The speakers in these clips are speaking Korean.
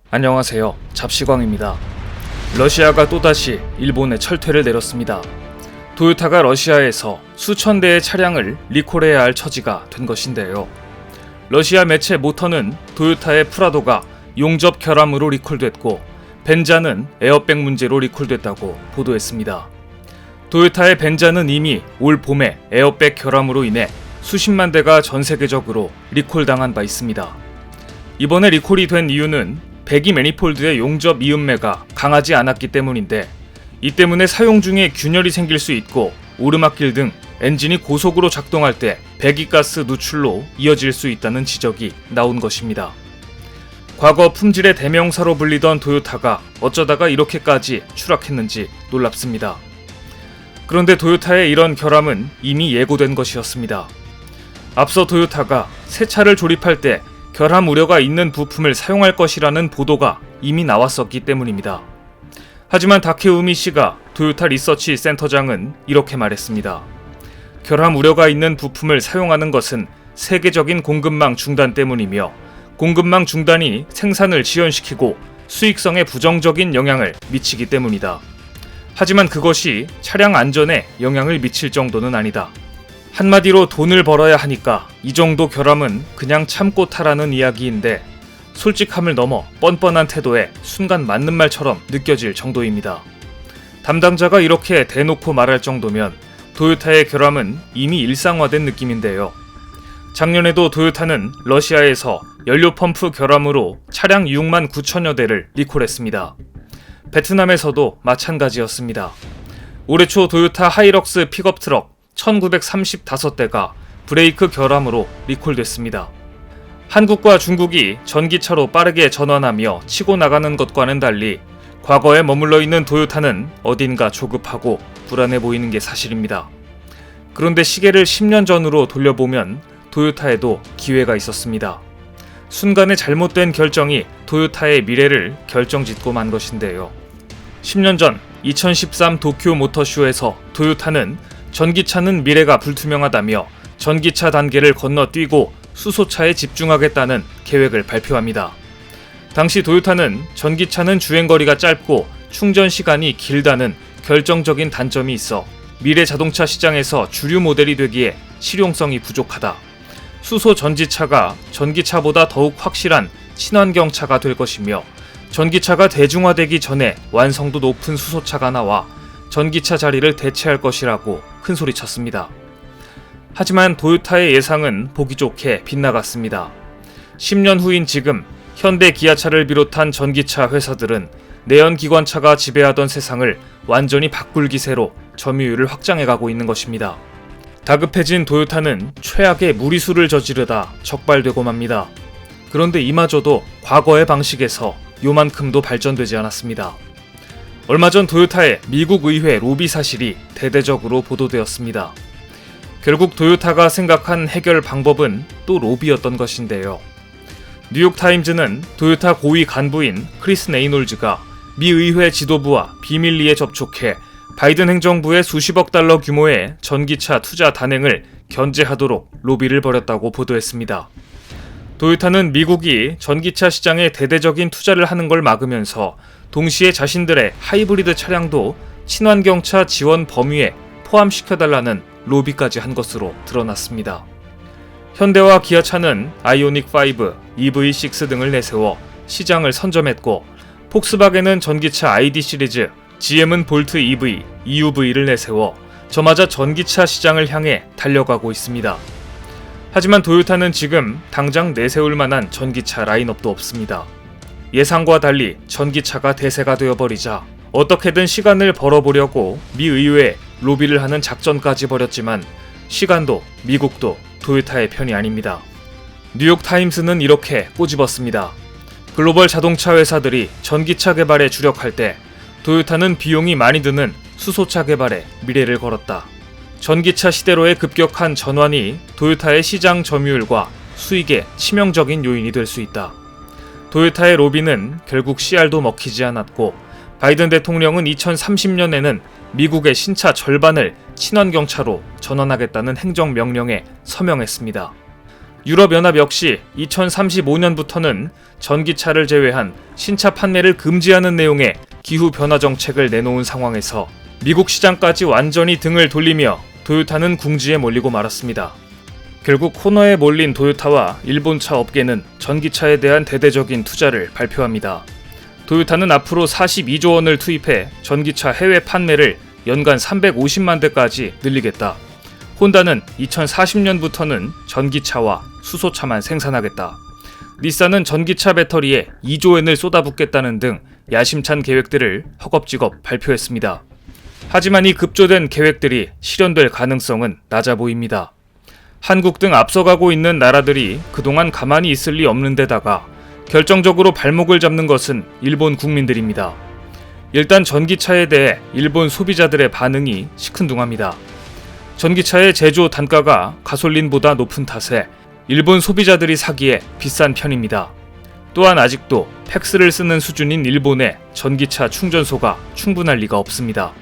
안녕하세요. 잡시광입니다. 러시아가 또다시 일본에 철퇴를 내렸습니다. 토요타가 러시아에서 수천 대의 차량을 리콜해야 할 처지가 된 것인데요. 러시아 매체 모터는 토요타의 프라도가 용접 결함으로 리콜됐고 벤자는 에어백 문제로 리콜됐다고 보도했습니다. 토요타의 벤자는 이미 올 봄에 에어백 결함으로 인해 수십만 대가 전 세계적으로 리콜당한 바 있습니다. 이번에 리콜이 된 이유는 배기 매니폴드의 용접 이음매가 강하지 않았기 때문인데, 이 때문에 사용 중에 균열이 생길 수 있고 오르막길 등 엔진이 고속으로 작동할 때 배기가스 누출로 이어질 수 있다는 지적이 나온 것입니다. 과거 품질의 대명사로 불리던 토요타가 어쩌다가 이렇게까지 추락했는지 놀랍습니다. 그런데 토요타의 이런 결함은 이미 예고된 것이었습니다. 앞서 토요타가 새 차를 조립할 때 결함 우려가 있는 부품을 사용할 것이라는 보도가 이미 나왔었기 때문입니다. 하지만 다케우미 씨가 토요타 리서치 센터장은 이렇게 말했습니다. 결함 우려가 있는 부품을 사용하는 것은 세계적인 공급망 중단 때문이며, 공급망 중단이 생산을 지연시키고 수익성에 부정적인 영향을 미치기 때문이다. 하지만 그것이 차량 안전에 영향을 미칠 정도는 아니다. 한마디로 돈을 벌어야 하니까 이 정도 결함은 그냥 참고 타라는 이야기인데, 솔직함을 넘어 뻔뻔한 태도에 순간 맞는 말처럼 느껴질 정도입니다. 담당자가 이렇게 대놓고 말할 정도면 토요타의 결함은 이미 일상화된 느낌인데요. 작년에도 토요타는 러시아에서 연료 펌프 결함으로 차량 6만 9천여 대를 리콜했습니다. 베트남에서도 마찬가지였습니다. 올해 초 토요타 하이럭스 픽업 트럭 1935대가 브레이크 결함으로 리콜됐습니다. 한국과 중국이 전기차로 빠르게 전환하며 치고 나가는 것과는 달리 과거에 머물러 있는 토요타는 어딘가 조급하고 불안해 보이는 게 사실입니다. 그런데 시계를 10년 전으로 돌려보면 토요타에도 기회가 있었습니다. 순간의 잘못된 결정이 토요타의 미래를 결정짓고 만 것인데요. 10년 전 2013 도쿄 모터쇼에서 토요타는 전기차는 미래가 불투명하다며 전기차 단계를 건너뛰고 수소차에 집중하겠다는 계획을 발표합니다. 당시 토요타는 전기차는 주행거리가 짧고 충전 시간이 길다는 결정적인 단점이 있어 미래 자동차 시장에서 주류 모델이 되기에 실용성이 부족하다. 수소 전지차가 전기차보다 더욱 확실한 친환경차가 될 것이며, 전기차가 대중화되기 전에 완성도 높은 수소차가 나와 전기차 자리를 대체할 것이라고 큰소리쳤습니다. 하지만 토요타의 예상은 보기 좋게 빗나갔습니다. 10년 후인 지금 현대 기아차를 비롯한 전기차 회사들은 내연기관차가 지배하던 세상을 완전히 바꿀 기세로 점유율을 확장해가고 있는 것입니다. 다급해진 토요타는 최악의 무리수를 저지르다 적발되고 맙니다. 그런데 이마저도 과거의 방식에서 요만큼도 발전되지 않았습니다. 얼마 전 토요타의 미국 의회 로비 사실이 대대적으로 보도되었습니다. 결국 토요타가 생각한 해결 방법은 또 로비였던 것인데요. 뉴욕타임즈는 토요타 고위 간부인 크리스 레이놀즈가 미 의회 지도부와 비밀리에 접촉해 바이든 행정부의 수십억 달러 규모의 전기차 투자 단행을 견제하도록 로비를 벌였다고 보도했습니다. 토요타는 미국이 전기차 시장에 대대적인 투자를 하는 걸 막으면서 동시에 자신들의 하이브리드 차량도 친환경차 지원 범위에 포함시켜달라는 로비까지 한 것으로 드러났습니다. 현대와 기아차는 아이오닉5, EV6 등을 내세워 시장을 선점했고, 폭스바겐은 전기차 ID 시리즈, GM은 볼트 EV, EUV를 내세워 저마다 전기차 시장을 향해 달려가고 있습니다. 하지만 토요타는 지금 당장 내세울 만한 전기차 라인업도 없습니다. 예상과 달리 전기차가 대세가 되어버리자 어떻게든 시간을 벌어보려고 미 의회에 로비를 하는 작전까지 벌였지만 시간도 미국도 토요타의 편이 아닙니다. 뉴욕타임스는 이렇게 꼬집었습니다. 글로벌 자동차 회사들이 전기차 개발에 주력할 때 토요타는 비용이 많이 드는 수소차 개발에 미래를 걸었다. 전기차 시대로의 급격한 전환이 토요타의 시장 점유율과 수익에 치명적인 요인이 될 수 있다. 토요타의 로비는 결국 씨알도 먹히지 않았고, 바이든 대통령은 2030년에는 미국의 신차 절반을 친환경차로 전환하겠다는 행정명령에 서명했습니다. 유럽연합 역시 2035년부터는 전기차를 제외한 신차 판매를 금지하는 내용의 기후변화 정책을 내놓은 상황에서 미국 시장까지 완전히 등을 돌리며 도요타는 궁지에 몰리고 말았습니다. 결국 코너에 몰린 도요타와 일본차 업계는 전기차에 대한 대대적인 투자를 발표합니다. 도요타는 앞으로 42조 원을 투입해 전기차 해외 판매를 연간 350만 대까지 늘리겠다. 혼다는 2040년부터는 전기차와 수소차만 생산하겠다. 닛산은 전기차 배터리에 2조 엔을 쏟아붓겠다는 등 야심찬 계획들을 허겁지겁 발표했습니다. 하지만 이 급조된 계획들이 실현될 가능성은 낮아 보입니다. 한국 등 앞서가고 있는 나라들이 그동안 가만히 있을 리 없는 데다가 결정적으로 발목을 잡는 것은 일본 국민들입니다. 일단 전기차에 대해 일본 소비자들의 반응이 시큰둥합니다. 전기차의 제조 단가가 가솔린보다 높은 탓에 일본 소비자들이 사기에 비싼 편입니다. 또한 아직도 팩스를 쓰는 수준인 일본에 전기차 충전소가 충분할 리가 없습니다.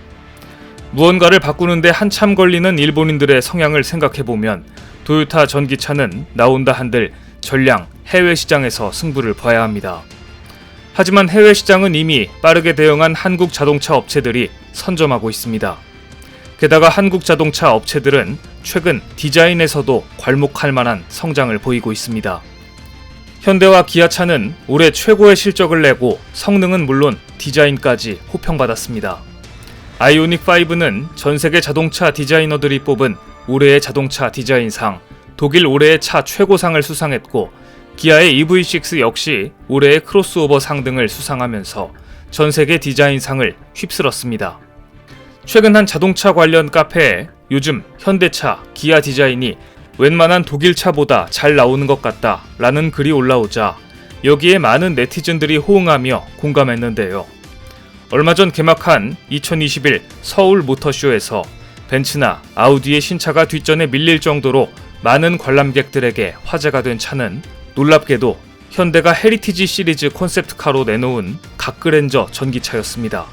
무언가를 바꾸는데 한참 걸리는 일본인들의 성향을 생각해보면 도요타 전기차는 나온다 한들 전량 해외 시장에서 승부를 봐야 합니다. 하지만 해외 시장은 이미 빠르게 대응한 한국 자동차 업체들이 선점하고 있습니다. 게다가 한국 자동차 업체들은 최근 디자인에서도 괄목할 만한 성장을 보이고 있습니다. 현대와 기아차는 올해 최고의 실적을 내고 성능은 물론 디자인까지 호평받았습니다. 아이오닉5는 전세계 자동차 디자이너들이 뽑은 올해의 자동차 디자인상, 독일 올해의 차 최고상을 수상했고 기아의 EV6 역시 올해의 크로스오버 상 등을 수상하면서 전세계 디자인상을 휩쓸었습니다. 최근 한 자동차 관련 카페에 요즘 현대차, 기아 디자인이 웬만한 독일차보다 잘 나오는 것 같다 라는 글이 올라오자 여기에 많은 네티즌들이 호응하며 공감했는데요. 얼마 전 개막한 2021 서울 모터쇼에서 벤츠나 아우디의 신차가 뒷전에 밀릴 정도로 많은 관람객들에게 화제가 된 차는 놀랍게도 현대가 헤리티지 시리즈 콘셉트카로 내놓은 갓그랜저 전기차였습니다.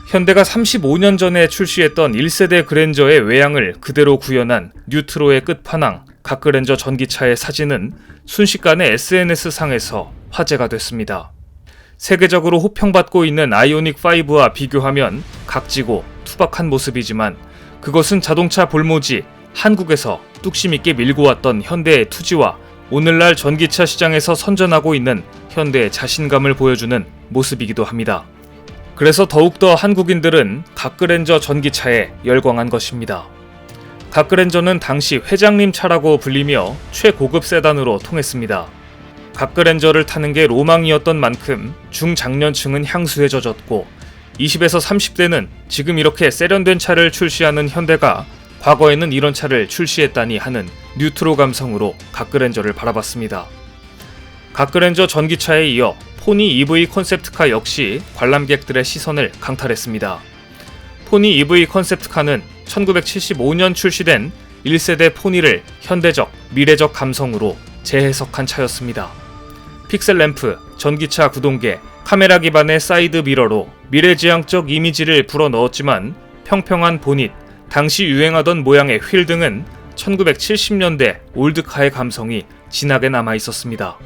현대가 35년 전에 출시했던 1세대 그랜저의 외양을 그대로 구현한 뉴트로의 끝판왕 갓그랜저 전기차의 사진은 순식간에 SNS상에서 화제가 됐습니다. 세계적으로 호평받고 있는 아이오닉5와 비교하면 각지고 투박한 모습이지만 그것은 자동차 볼모지 한국에서 뚝심있게 밀고 왔던 현대의 투지와 오늘날 전기차 시장에서 선전하고 있는 현대의 자신감을 보여주는 모습이기도 합니다. 그래서 더욱더 한국인들은 갓그랜저 전기차에 열광한 것입니다. 갓그랜저는 당시 회장님 차라고 불리며 최고급 세단으로 통했습니다. 갓그랜저를 타는 게 로망이었던 만큼 중장년층은 향수에 젖었고 20에서 30대는 지금 이렇게 세련된 차를 출시하는 현대가 과거에는 이런 차를 출시했다니 하는 뉴트로 감성으로 갓그랜저를 바라봤습니다. 갓그랜저 전기차에 이어 포니 EV 컨셉트카 역시 관람객들의 시선을 강탈했습니다. 포니 EV 컨셉트카는 1975년 출시된 1세대 포니를 현대적, 미래적 감성으로 재해석한 차였습니다. 픽셀 램프, 전기차 구동계, 카메라 기반의 사이드 미러로 미래지향적 이미지를 불어넣었지만 평평한 보닛, 당시 유행하던 모양의 휠 등은 1970년대 올드카의 감성이 진하게 남아있었습니다.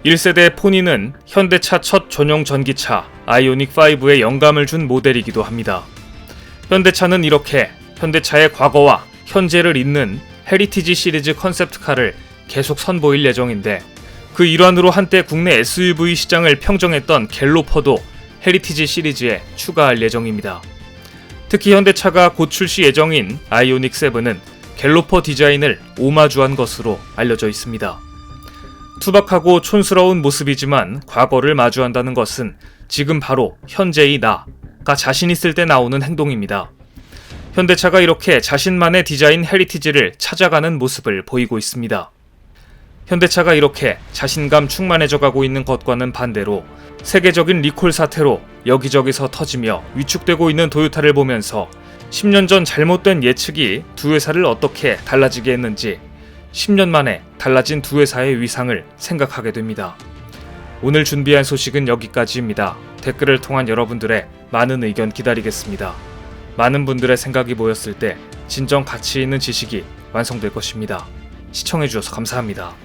1세대 포니는 현대차 첫 전용 전기차 아이오닉5에 영감을 준 모델이기도 합니다. 현대차는 이렇게 현대차의 과거와 현재를 잇는 헤리티지 시리즈 컨셉트카를 계속 선보일 예정인데 그 일환으로 한때 국내 SUV 시장을 평정했던 갤로퍼도 헤리티지 시리즈에 추가할 예정입니다. 특히 현대차가 곧 출시 예정인 아이오닉7은 갤로퍼 디자인을 오마주한 것으로 알려져 있습니다. 투박하고 촌스러운 모습이지만 과거를 마주한다는 것은 지금 바로 현재의 나가 자신 있을 때 나오는 행동입니다. 현대차가 이렇게 자신만의 디자인 헤리티지를 찾아가는 모습을 보이고 있습니다. 현대차가 이렇게 자신감 충만해져 가고 있는 것과는 반대로 세계적인 리콜 사태로 여기저기서 터지며 위축되고 있는 도요타를 보면서 10년 전 잘못된 예측이 두 회사를 어떻게 달라지게 했는지 10년 만에 달라진 두 회사의 위상을 생각하게 됩니다. 오늘 준비한 소식은 여기까지입니다. 댓글을 통한 여러분들의 많은 의견 기다리겠습니다. 많은 분들의 생각이 모였을 때 진정 가치 있는 지식이 완성될 것입니다. 시청해주셔서 감사합니다.